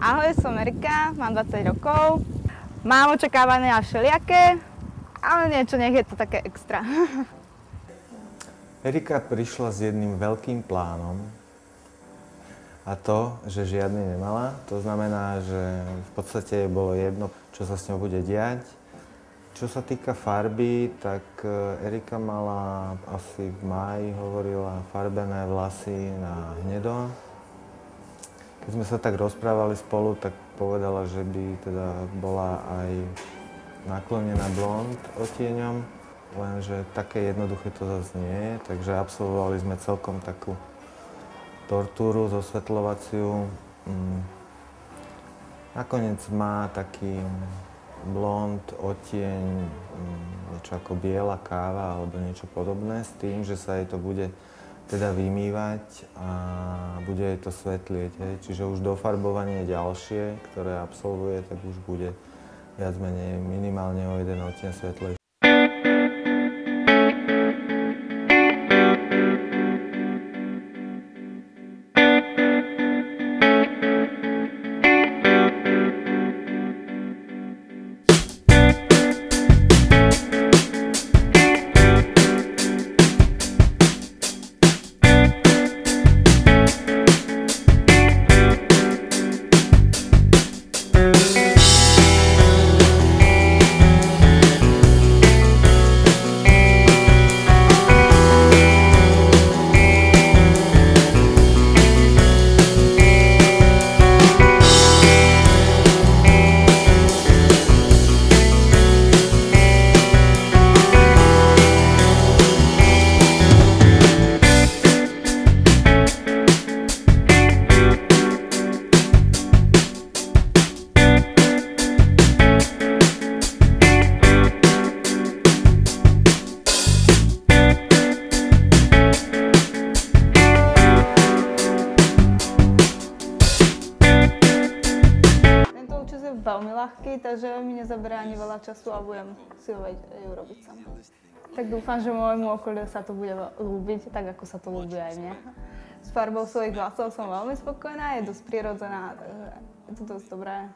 Ahoj, som Erika, mám 20 rokov. Mám očakávania všelijaké, ale niečo, nech je to také extra. Erika prišla s jedným veľkým plánom a to, že žiadny nemala. To znamená, že v podstate bolo jedno, čo sa s ňou bude diať. Čo sa týka farby, tak Erika mala asi v máji, hovorila, farbené vlasy na hnedo. Keď sme sa tak rozprávali spolu, tak povedala, že by teda bola aj naklonená blond odtieňom, lenže také jednoduché to zase nie je, takže absolvovali sme celkom takú tortúru zosvetľovaciu. Nakoniec má taký blond odtieň, niečo ako biela káva alebo niečo podobné, s tým, že sa jej to bude teda vymývať a bude jej to svetlieť. Čiže už dofarbovanie ďalšie, ktoré absolvuje, tak už bude viac menej minimálne o jeden odtieň svetlejšie. Veľmi ľahký, takže mi nezaberá ani veľa času a budem si ho robiť sama. Tak dúfam, že môjmu okoliu sa to bude ľúbiť, tak ako sa to ľúbi aj mne. S farbou svojich vlasov som veľmi spokojná, je dosť prirodzená, takže je to dosť dobré.